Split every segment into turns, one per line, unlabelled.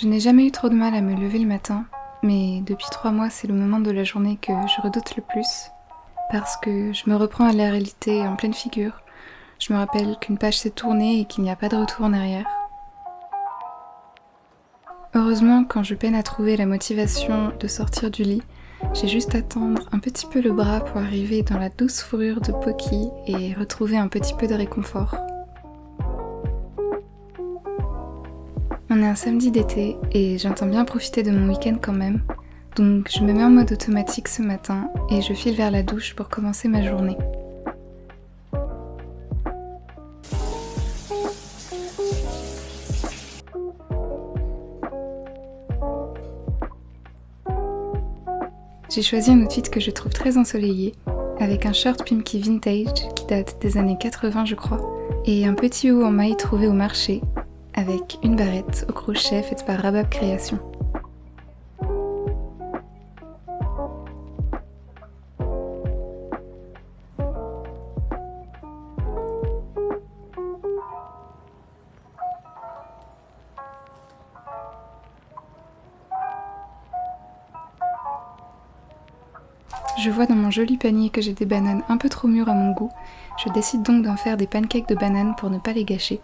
Je n'ai jamais eu trop de mal à me lever le matin, mais depuis 3 mois, c'est le moment de la journée que je redoute le plus, parce que je me reprends à la réalité en pleine figure. Je me rappelle qu'une page s'est tournée et qu'il n'y a pas de retour en arrière. Heureusement, quand je peine à trouver la motivation de sortir du lit, j'ai juste à tendre un petit peu le bras pour arriver dans la douce fourrure de Poki et retrouver un petit peu de réconfort. On est un samedi d'été et j'entends bien profiter de mon week-end quand même, donc je me mets en mode automatique ce matin et je file vers la douche pour commencer ma journée. J'ai choisi un outfit que je trouve très ensoleillé, avec un short Pimkie vintage qui date des années 80 je crois, et un petit haut en maille trouvé au marché, avec une barrette au crochet faite par Rabab Création. Je vois dans mon joli panier que j'ai des bananes un peu trop mûres à mon goût, je décide donc d'en faire des pancakes de bananes pour ne pas les gâcher.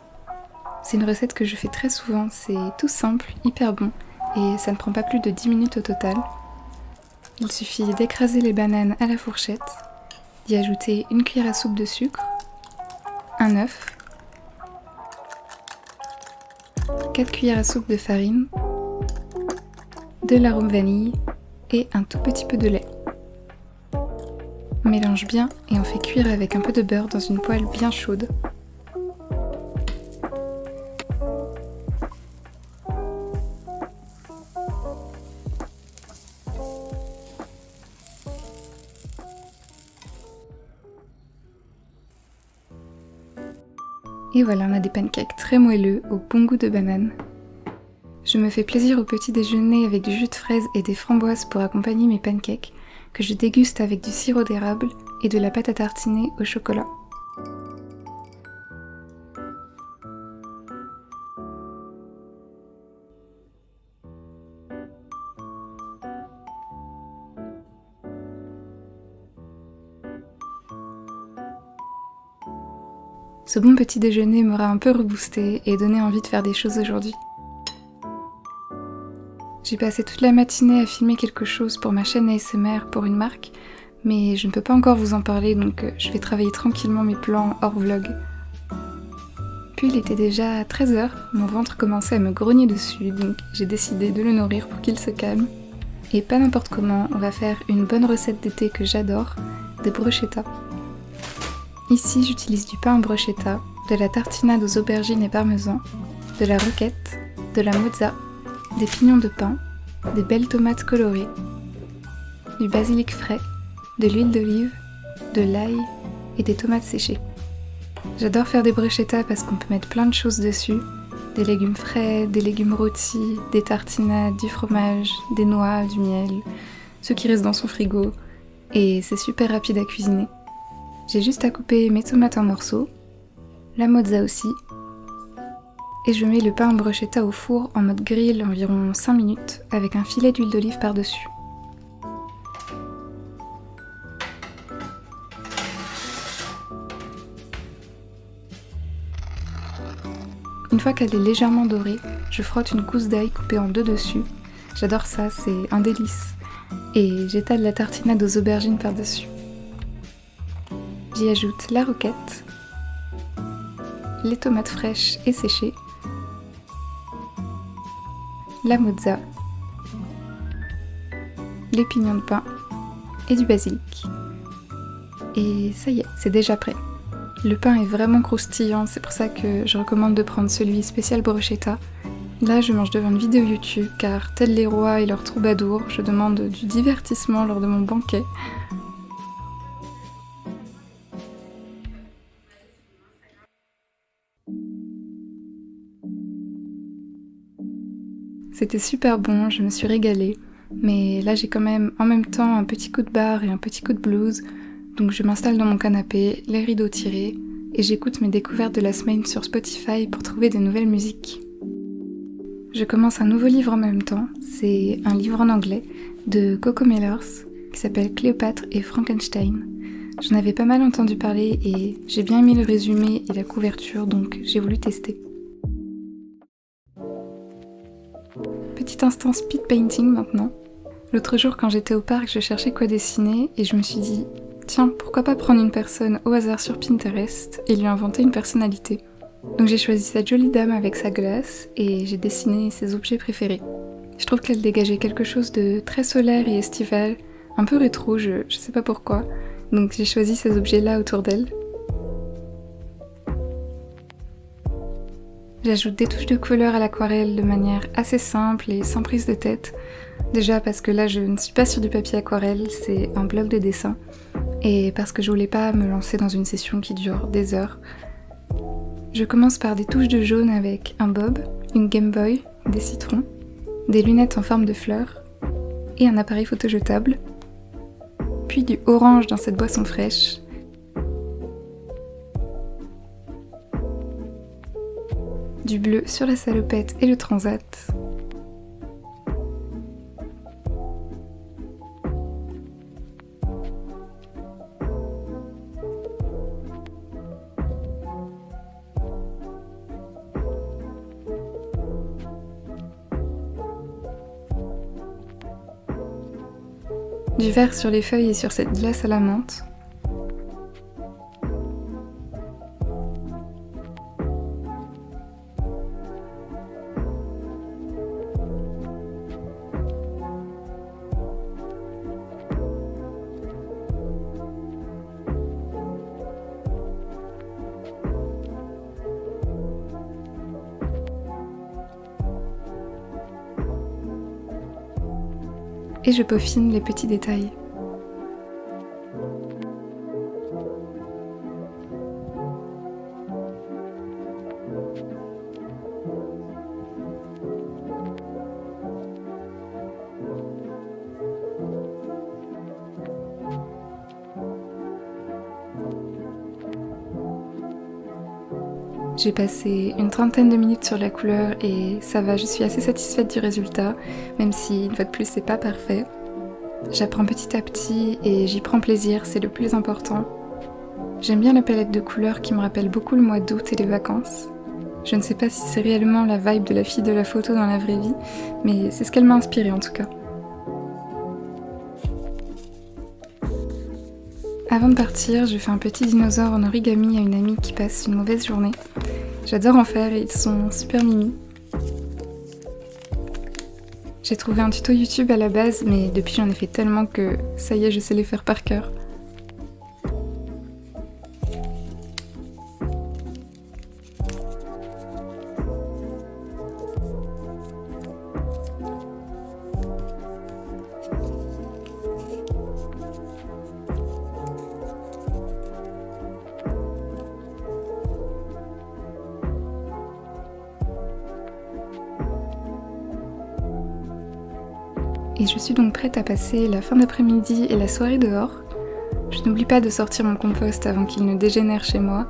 C'est une recette que je fais très souvent, c'est tout simple, hyper bon, et ça ne prend pas plus de 10 minutes au total. Il suffit d'écraser les bananes à la fourchette, d'y ajouter une cuillère à soupe de sucre, un œuf, 4 cuillères à soupe de farine, de l'arôme vanille et un tout petit peu de lait. On mélange bien et on fait cuire avec un peu de beurre dans une poêle bien chaude. Et voilà, on a des pancakes très moelleux au bon goût de banane. Je me fais plaisir au petit déjeuner avec du jus de fraise et des framboises pour accompagner mes pancakes, que je déguste avec du sirop d'érable et de la pâte à tartiner au chocolat. Ce bon petit déjeuner m'aura un peu reboosté et donné envie de faire des choses aujourd'hui. J'ai passé toute la matinée à filmer quelque chose pour ma chaîne ASMR pour une marque, mais je ne peux pas encore vous en parler donc je vais travailler tranquillement mes plans hors vlog. Puis il était déjà 13h, mon ventre commençait à me grogner dessus donc j'ai décidé de le nourrir pour qu'il se calme. Et pas n'importe comment, on va faire une bonne recette d'été que j'adore, des bruschettas. Ici j'utilise du pain en bruschetta, de la tartinade aux aubergines et parmesan, de la roquette, de la mozza, des pignons de pain, des belles tomates colorées, du basilic frais, de l'huile d'olive, de l'ail et des tomates séchées. J'adore faire des bruschettas parce qu'on peut mettre plein de choses dessus, des légumes frais, des légumes rôtis, des tartinades, du fromage, des noix, du miel, ce qui reste dans son frigo, et c'est super rapide à cuisiner. J'ai juste à couper mes tomates en morceaux, la mozza aussi, et je mets le pain en bruschetta au four en mode grill environ 5 minutes avec un filet d'huile d'olive par-dessus. Une fois qu'elle est légèrement dorée, je frotte une gousse d'ail coupée en 2 dessus. J'adore ça, c'est un délice. Et j'étale la tartinade aux aubergines par-dessus. J'y ajoute la roquette, les tomates fraîches et séchées, la mozza, les pignons de pain et du basilic. Et ça y est, c'est déjà prêt. Le pain est vraiment croustillant, c'est pour ça que je recommande de prendre celui spécial bruschetta. Là, je mange devant une vidéo YouTube car, tels les rois et leurs troubadours, je demande du divertissement lors de mon banquet. C'était super bon, je me suis régalée, mais là j'ai quand même en même temps un petit coup de barre et un petit coup de blues, donc je m'installe dans mon canapé, les rideaux tirés, et j'écoute mes découvertes de la semaine sur Spotify pour trouver des nouvelles musiques. Je commence un nouveau livre en même temps, c'est un livre en anglais de Coco Mellers qui s'appelle Cléopâtre et Frankenstein. J'en avais pas mal entendu parler et j'ai bien aimé le résumé et la couverture, donc j'ai voulu tester. Petit instant speed painting maintenant. L'autre jour quand j'étais au parc, je cherchais quoi dessiner et je me suis dit tiens, pourquoi pas prendre une personne au hasard sur Pinterest et lui inventer une personnalité. Donc j'ai choisi cette jolie dame avec sa glace et j'ai dessiné ses objets préférés. Je trouve qu'elle dégageait quelque chose de très solaire et estival, un peu rétro, je sais pas pourquoi. Donc j'ai choisi ces objets-là autour d'elle. J'ajoute des touches de couleur à l'aquarelle de manière assez simple et sans prise de tête. Déjà parce que là je ne suis pas sur du papier aquarelle, c'est un bloc de dessin. Et parce que je voulais pas me lancer dans une session qui dure des heures. Je commence par des touches de jaune avec un bob, une Game Boy, des citrons, des lunettes en forme de fleurs et un appareil photo jetable. Puis du orange dans cette boisson fraîche. Du bleu sur la salopette et le transat. Du vert sur les feuilles et sur cette glace à la menthe. Et je peaufine les petits détails. J'ai passé une trentaine de minutes sur la couleur et ça va, je suis assez satisfaite du résultat, même si, une fois de plus, c'est pas parfait. J'apprends petit à petit et j'y prends plaisir, c'est le plus important. J'aime bien la palette de couleurs qui me rappelle beaucoup le mois d'août et les vacances. Je ne sais pas si c'est réellement la vibe de la fille de la photo dans la vraie vie, mais c'est ce qu'elle m'a inspirée en tout cas. Avant de partir, je fais un petit dinosaure en origami à une amie qui passe une mauvaise journée. J'adore en faire et ils sont super mimi. J'ai trouvé un tuto YouTube à la base, mais depuis j'en ai fait tellement que ça y est, je sais les faire par cœur. Et je suis donc prête à passer la fin d'après-midi et la soirée dehors. Je n'oublie pas de sortir mon compost avant qu'il ne dégénère chez moi.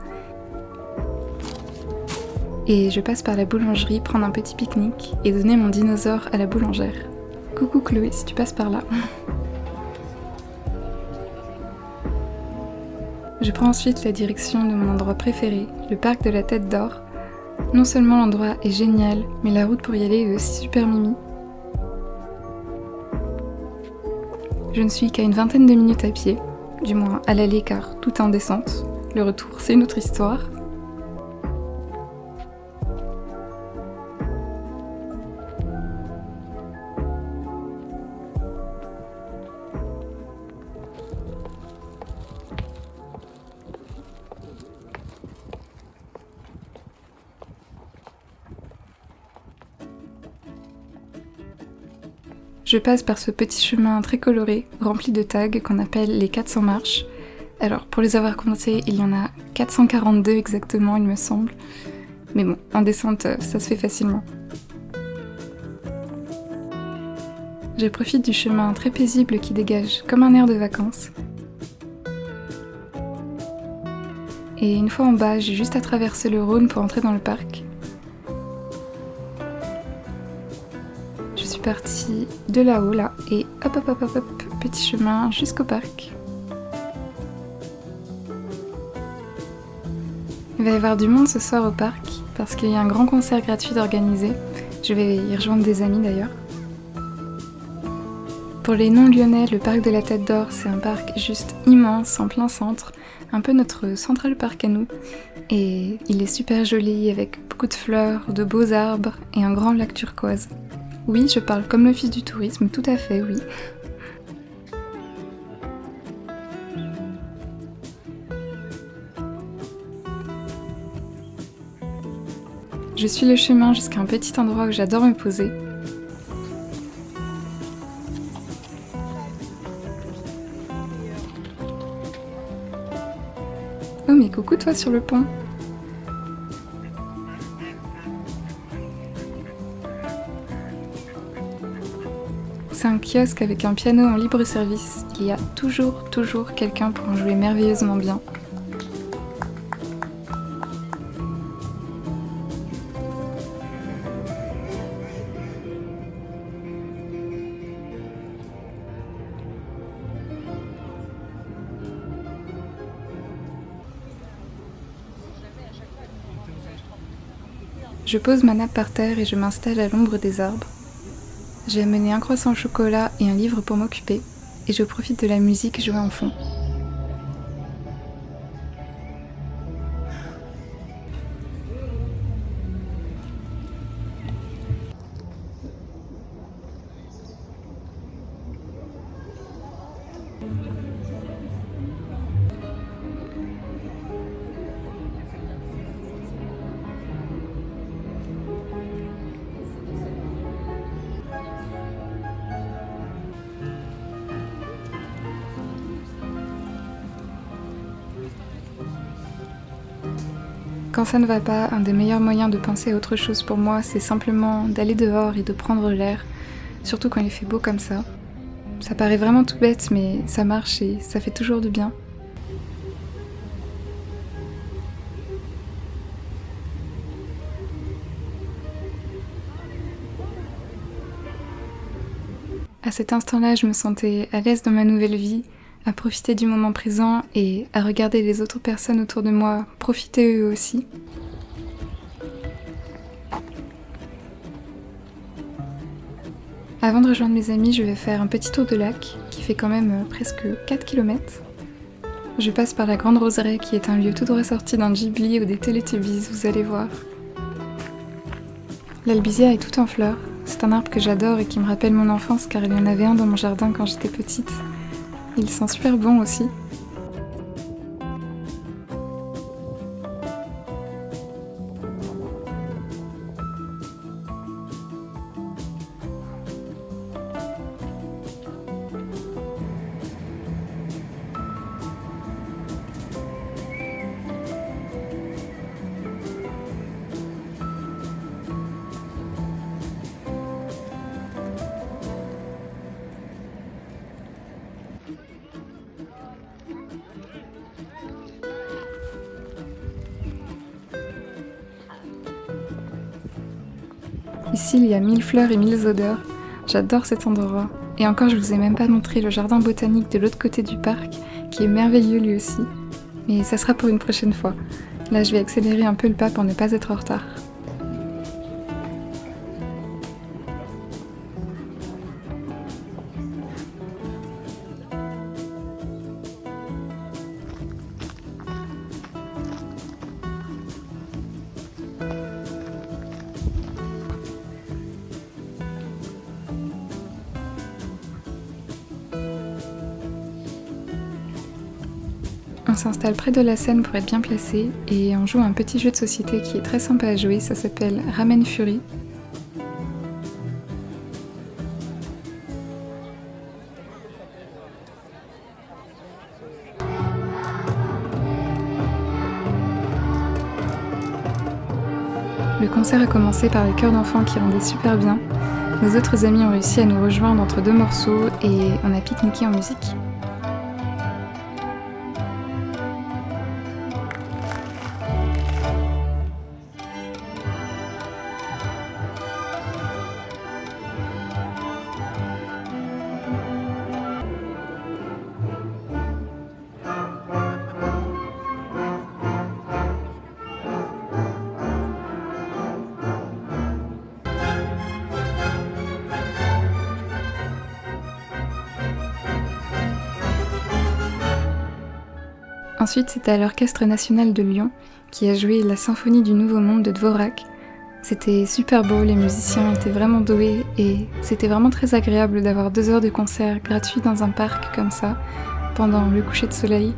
Et je passe par la boulangerie prendre un petit pique-nique et donner mon dinosaure à la boulangère. Coucou Chloé si tu passes par là. Je prends ensuite la direction de mon endroit préféré, le parc de la Tête d'Or. Non seulement l'endroit est génial, mais la route pour y aller est aussi super mimi. Je ne suis qu'à une vingtaine de minutes à pied, du moins à l'aller car tout est en descente. Le retour, c'est une autre histoire. Je passe par ce petit chemin très coloré, rempli de tags qu'on appelle les 400 marches. Alors, pour les avoir comptés, il y en a 442 exactement, il me semble. Mais bon, en descente, ça se fait facilement. Je profite du chemin très paisible qui dégage comme un air de vacances. Et une fois en bas, j'ai juste à traverser le Rhône pour entrer dans le parc. je suis partie de là-haut, là, et hop hop hop hop hop, petit chemin jusqu'au parc. Il va y avoir du monde ce soir au parc, parce qu'il y a un grand concert gratuit d'organiser. Je vais y rejoindre des amis d'ailleurs. Pour les non-lyonnais, le parc de la Tête d'Or, c'est un parc juste immense, en plein centre, un peu notre Central Park à nous. Et il est super joli, avec beaucoup de fleurs, de beaux arbres et un grand lac turquoise. Oui, je parle comme l'office du tourisme, tout à fait, oui. Je suis le chemin jusqu'à un petit endroit où j'adore me poser. Oh mais coucou toi sur le pont! C'est un kiosque avec un piano en libre service. Il y a toujours quelqu'un pour en jouer merveilleusement bien. Je pose ma nappe par terre et je m'installe à l'ombre des arbres. J'ai amené un croissant au chocolat et un livre pour m'occuper, et je profite de la musique jouée en fond. Quand ça ne va pas, un des meilleurs moyens de penser à autre chose pour moi, c'est simplement d'aller dehors et de prendre l'air, surtout quand il fait beau comme ça. Ça paraît vraiment tout bête, mais ça marche et ça fait toujours du bien. À cet instant-là, je me sentais à l'aise dans ma nouvelle vie, à profiter du moment présent et à regarder les autres personnes autour de moi profiter eux aussi. Avant de rejoindre mes amis, je vais faire un petit tour de lac qui fait quand même presque 4 km. Je passe par la Grande Roseraie qui est un lieu tout droit sorti d'un Ghibli ou des Teletubbies, vous allez voir. L'albizia est tout en fleurs. C'est un arbre que j'adore et qui me rappelle mon enfance car il y en avait un dans mon jardin quand j'étais petite. Il sent super bon aussi. Ici, il y a 1000 fleurs et 1000 odeurs. J'adore cet endroit. Et encore, je vous ai même pas montré le jardin botanique de l'autre côté du parc, qui est merveilleux lui aussi. Mais ça sera pour une prochaine fois. Là, je vais accélérer un peu le pas pour ne pas être en retard. On s'installe près de la scène pour être bien placé et on joue à un petit jeu de société qui est très sympa à jouer, ça s'appelle Ramen Fury. Le concert a commencé par les chœurs d'enfants qui rendaient super bien. Nos autres amis ont réussi à nous rejoindre entre deux morceaux et on a pique-niqué en musique. Ensuite, c'était à l'Orchestre National de Lyon qui a joué la Symphonie du Nouveau Monde de Dvorak. C'était super beau, les musiciens étaient vraiment doués et c'était vraiment très agréable d'avoir 2 heures de concert gratuit dans un parc comme ça, pendant le coucher de soleil.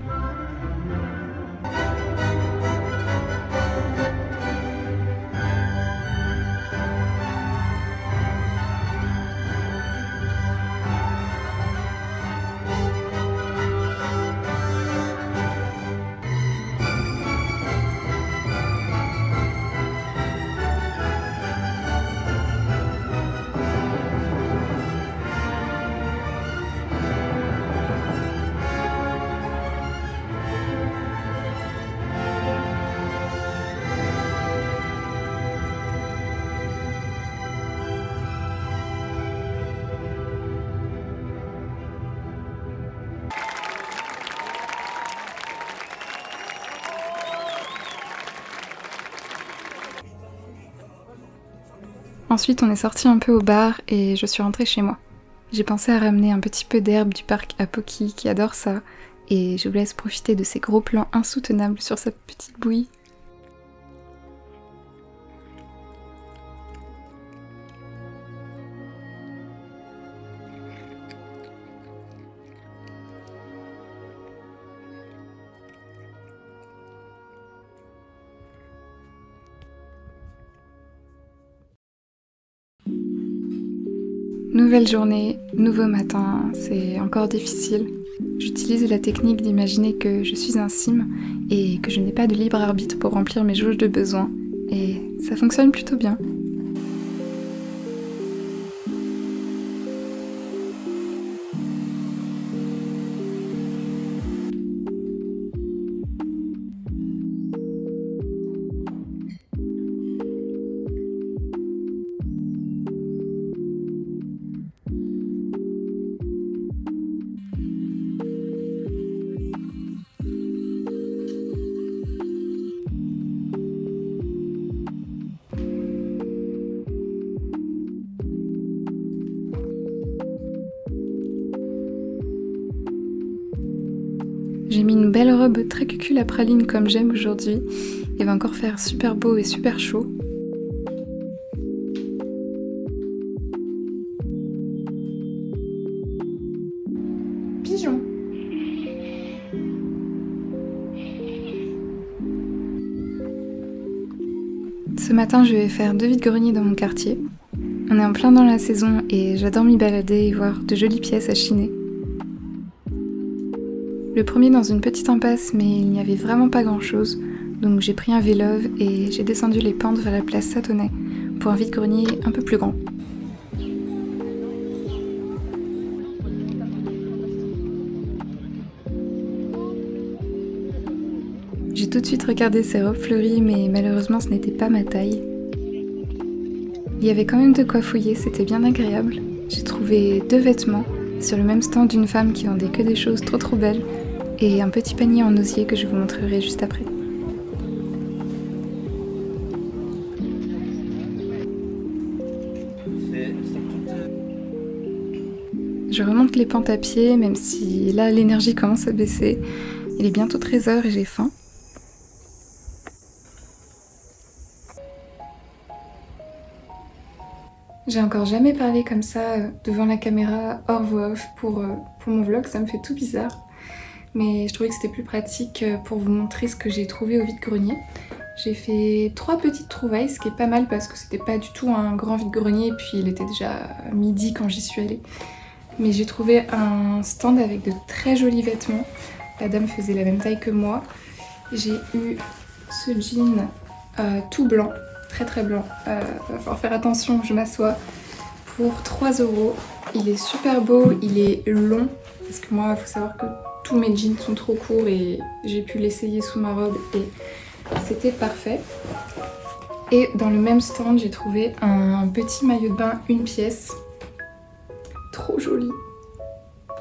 Ensuite, on est sorti un peu au bar et je suis rentrée chez moi. J'ai pensé à ramener un petit peu d'herbe du parc à Poki qui adore ça, et je vous laisse profiter de ces gros plans insoutenables sur sa petite bouille. Nouvelle journée, nouveau matin, c'est encore difficile. J'utilise la technique d'imaginer que je suis un sim et que je n'ai pas de libre arbitre pour remplir mes jauges de besoins. Et ça fonctionne plutôt bien. J'ai mis une belle robe très cucul à praline comme j'aime aujourd'hui. Il va encore faire super beau et super chaud. Pigeon. Ce matin, je vais faire 2 vides-greniers dans mon quartier. On est en plein dans la saison et j'adore m'y balader et voir de jolies pièces à chiner. Le premier dans une petite impasse, mais il n'y avait vraiment pas grand chose, donc j'ai pris un vélo et j'ai descendu les pentes vers la place Satonnet pour un vide-grenier un peu plus grand. J'ai tout de suite regardé ces robes fleuries, mais malheureusement ce n'était pas ma taille. Il y avait quand même de quoi fouiller, c'était bien agréable. J'ai trouvé 2 vêtements sur le même stand d'une femme qui vendait que des choses trop belles, et un petit panier en osier que je vous montrerai juste après. Je remonte les pentes à pied, même si là l'énergie commence à baisser. Il est bientôt 13h et j'ai faim. J'ai encore jamais parlé comme ça devant la caméra, hors voix off, pour mon vlog, ça me fait tout bizarre. Mais je trouvais que c'était plus pratique pour vous montrer ce que j'ai trouvé au vide-grenier. J'ai fait 3 petites trouvailles, ce qui est pas mal parce que c'était pas du tout un grand vide-grenier et puis il était déjà midi quand j'y suis allée. Mais j'ai trouvé un stand avec de très jolis vêtements. La dame faisait la même taille que moi. J'ai eu ce jean tout blanc, très blanc. Va falloir faire attention, je m'assois. Pour 3 €. Il est super beau, il est long. Parce que moi, il faut savoir que tous mes jeans sont trop courts et j'ai pu l'essayer sous ma robe et c'était parfait. Et dans le même stand, j'ai trouvé un petit maillot de bain, une pièce. Trop joli.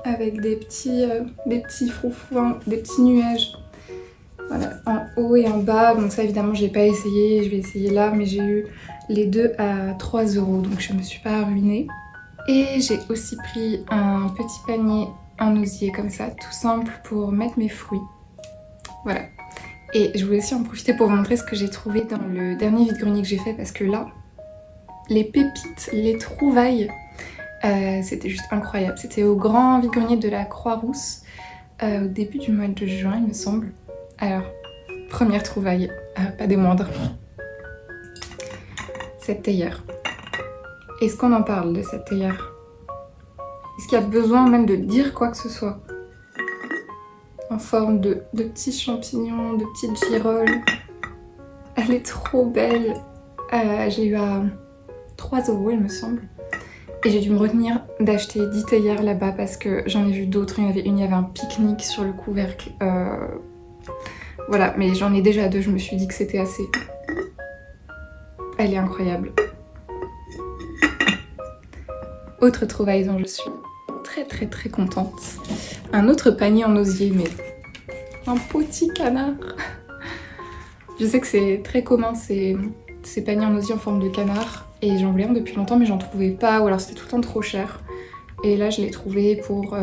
Avec des petits froufrous, des petits nuages. Voilà, en haut et en bas. Bon, ça évidemment, j'ai pas essayé, je vais essayer là, mais j'ai eu les 2 à 3 €, donc je me suis pas ruinée. Et j'ai aussi pris un petit panier en osier comme ça, tout simple pour mettre mes fruits. Voilà. Et je voulais aussi en profiter pour vous montrer ce que j'ai trouvé dans le dernier vide-grenier que j'ai fait, parce que là, les pépites, les trouvailles, c'était juste incroyable. C'était au grand vide-grenier de la Croix-Rousse, au début du mois de juin, il me semble. Alors, première trouvaille, pas des moindres. Cette théière. Est-ce qu'on en parle de cette théière? Est-ce qu'il y a besoin même de dire quoi que ce soit? En forme de petits champignons, de petites girolles. Elle est trop belle. Je l'ai eu à 3 € il me semble. Et j'ai dû me retenir d'acheter 10 théières là-bas parce que j'en ai vu d'autres. Il y en avait une, il y avait un pique-nique sur le couvercle. Voilà, mais j'en ai déjà 2, je me suis dit que c'était assez. Elle est incroyable. Autre trouvaille dont je suis très contente. Un autre panier en osier, mais un petit canard. Je sais que c'est très commun ces paniers en osier en forme de canard, et j'en voulais un depuis longtemps mais j'en trouvais pas, ou alors c'était tout le temps trop cher. Et là je l'ai trouvé pour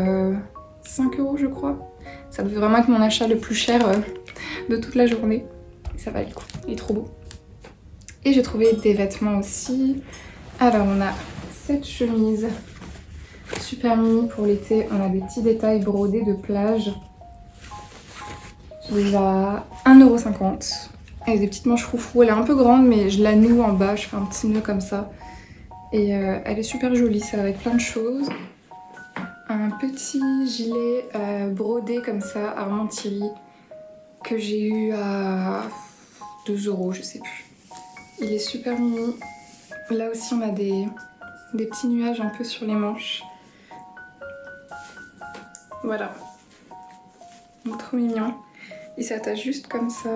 5 € je crois. Ça devait vraiment être mon achat le plus cher de toute la journée. Et ça valait le coup, il est trop beau. Et j'ai trouvé des vêtements aussi. Alors on a cette chemise super mini pour l'été, on a des petits détails brodés de plage. Je l'ai à 1,50 €. Elle a des petites manches froufrou, elle est un peu grande mais je la noue en bas, je fais un petit nœud comme ça. Et elle est super jolie, ça va avec plein de choses. Un petit gilet brodé comme ça, Armand Thierry, que j'ai eu à 2 € je sais plus. Il est super mini. Là aussi on a des petits nuages un peu sur les manches. Voilà. Donc trop mignon. Il s'attache juste comme ça.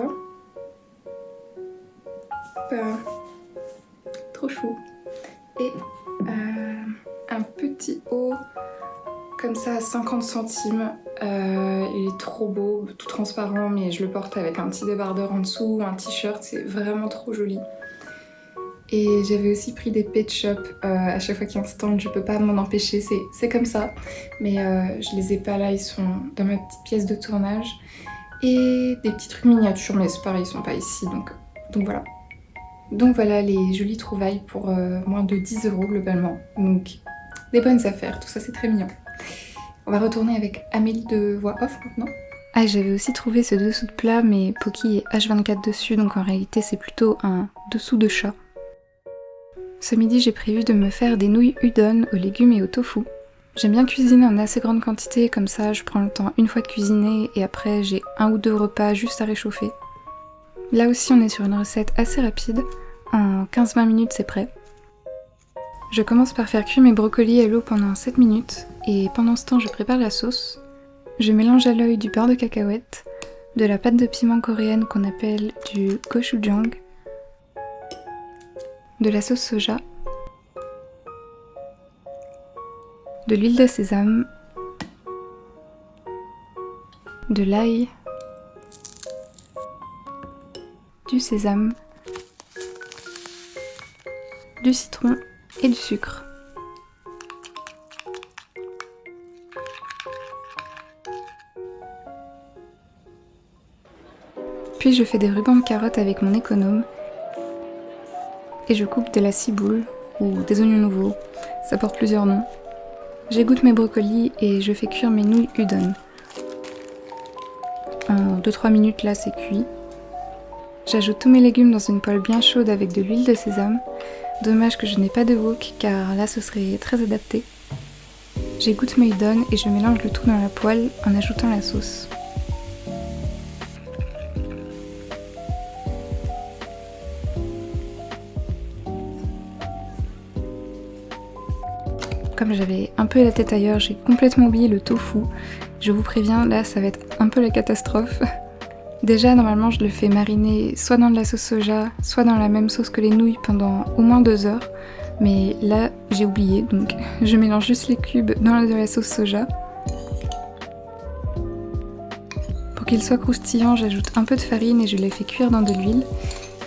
Trop chou. Et un petit haut comme ça à 50 centimes. Il est trop beau, tout transparent, mais je le porte avec un petit débardeur en dessous, un t-shirt, c'est vraiment trop joli. Et j'avais aussi pris des pet shop à chaque fois qu'il y a un stand, je peux pas m'en empêcher, c'est comme ça. Mais je les ai pas là, ils sont dans ma petite pièce de tournage. Et des petits trucs miniatures, mais c'est pareil, ils sont pas ici, donc voilà. Donc voilà les jolies trouvailles pour moins de 10 € globalement. Donc des bonnes affaires, tout ça c'est très mignon. On va retourner avec Amélie de Voix Off maintenant. Ah, j'avais aussi trouvé ce dessous de plat, mais Poki est H24 dessus, donc en réalité c'est plutôt un dessous de chat. Ce midi, j'ai prévu de me faire des nouilles udon aux légumes et au tofu. J'aime bien cuisiner en assez grande quantité, comme ça je prends le temps une fois de cuisiner et après j'ai 1 ou 2 repas juste à réchauffer. Là aussi on est sur une recette assez rapide, en 15-20 minutes c'est prêt. Je commence par faire cuire mes brocolis à l'eau pendant 7 minutes et pendant ce temps je prépare la sauce. Je mélange à l'œil du beurre de cacahuète, de la pâte de piment coréenne qu'on appelle du gochujang, de la sauce soja, de l'huile de sésame, de l'ail, du sésame, du citron et du sucre. Puis je fais des rubans de carottes avec mon économe et je coupe de la ciboule ou des oignons nouveaux, ça porte plusieurs noms. J'égoutte mes brocolis et je fais cuire mes nouilles udon. En 2-3 minutes là c'est cuit. J'ajoute tous mes légumes dans une poêle bien chaude avec de l'huile de sésame. Dommage que je n'ai pas de wok car là ce serait très adapté. J'égoutte mes udon et je mélange le tout dans la poêle en ajoutant la sauce. Comme j'avais un peu la tête ailleurs, j'ai complètement oublié le tofu. Je vous préviens, là ça va être un peu la catastrophe. Déjà normalement je le fais mariner soit dans de la sauce soja, soit dans la même sauce que les nouilles pendant au moins 2 heures. Mais là j'ai oublié, donc je mélange juste les cubes dans de la sauce soja. Pour qu'il soit croustillant, j'ajoute un peu de farine et je les fais cuire dans de l'huile.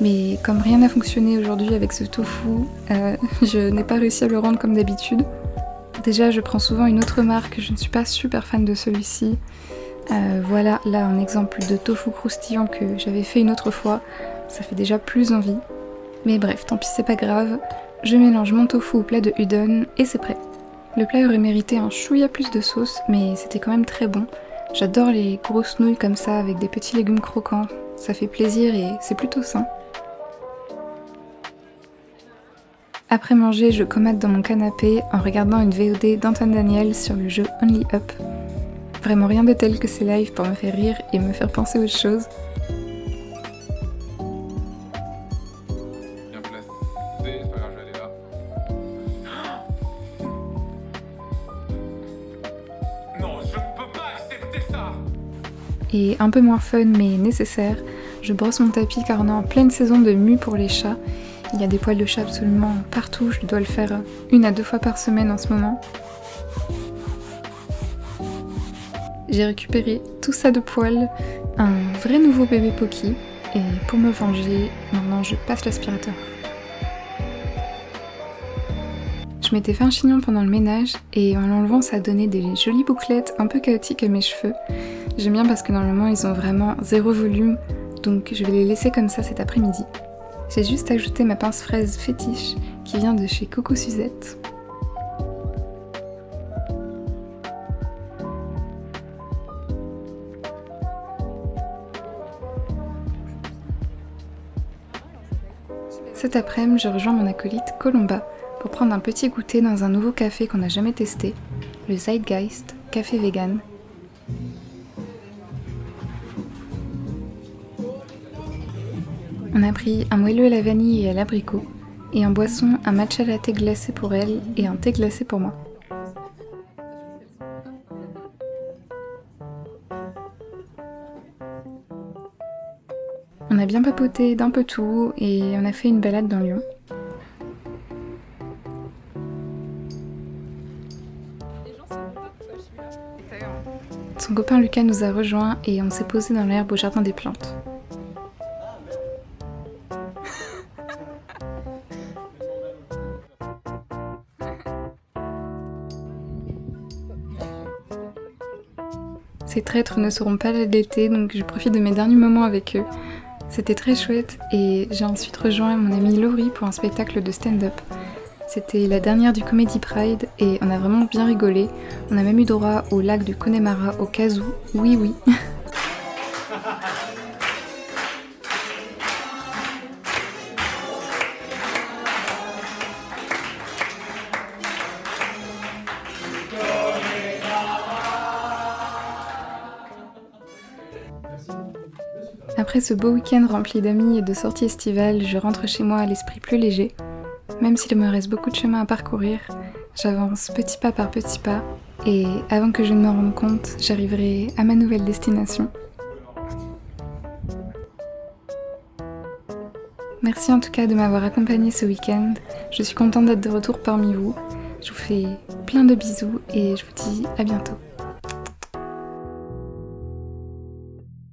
Mais comme rien n'a fonctionné aujourd'hui avec ce tofu, je n'ai pas réussi à le rendre comme d'habitude. Déjà, je prends souvent une autre marque, je ne suis pas super fan de celui-ci. Voilà là un exemple de tofu croustillant que j'avais fait une autre fois, ça fait déjà plus envie. Mais bref, tant pis c'est pas grave, je mélange mon tofu au plat de udon et c'est prêt. Le plat aurait mérité un chouïa plus de sauce, mais c'était quand même très bon. J'adore les grosses nouilles comme ça avec des petits légumes croquants, ça fait plaisir et c'est plutôt sain. Après manger, je commate dans mon canapé en regardant une VOD d'Antoine Daniel sur le jeu Only Up. Vraiment rien de tel que ces lives pour me faire rire et me faire penser à autre chose.
Bien placé, c'est pas grave, je vais aller là. Non, je ne peux pas accepter ça.
Et un peu moins fun mais nécessaire, je brosse mon tapis car on est en pleine saison de mue pour les chats. Il y a des poils de chat absolument partout, je dois le faire 1 à 2 fois par semaine en ce moment. J'ai récupéré tout ça de poils, un vrai nouveau bébé Pocky, et pour me venger, maintenant je passe l'aspirateur. Je m'étais fait un chignon pendant le ménage, et en l'enlevant ça a donné des jolies bouclettes un peu chaotiques à mes cheveux. J'aime bien parce que normalement ils ont vraiment 0 volume, donc je vais les laisser comme ça cet après-midi. J'ai juste ajouté ma pince fraise fétiche, qui vient de chez Coco Suzette. Cet après-midi, je rejoins mon acolyte Colomba pour prendre un petit goûter dans un nouveau café qu'on n'a jamais testé, le Zeitgeist Café Vegan. On a pris un moelleux à la vanille et à l'abricot, et en boisson un matcha latte glacé pour elle et un thé glacé pour moi. On a bien papoté d'un peu tout et on a fait une balade dans Lyon. Son copain Lucas nous a rejoints et on s'est posé dans l'herbe au jardin des plantes. Ces traîtres ne seront pas là l'été, donc je profite de mes derniers moments avec eux. C'était très chouette et j'ai ensuite rejoint mon amie Laurie pour un spectacle de stand-up. C'était la dernière du Comedy Pride et on a vraiment bien rigolé. On a même eu droit au lac du Connemara au Kazoo. Oui, oui. Après ce beau week-end rempli d'amis et de sorties estivales, je rentre chez moi à l'esprit plus léger. Même s'il me reste beaucoup de chemin à parcourir, j'avance petit pas par petit pas et avant que je ne me rende compte, j'arriverai à ma nouvelle destination. Merci en tout cas de m'avoir accompagnée ce week-end. Je suis contente d'être de retour parmi vous. Je vous fais plein de bisous et je vous dis à bientôt.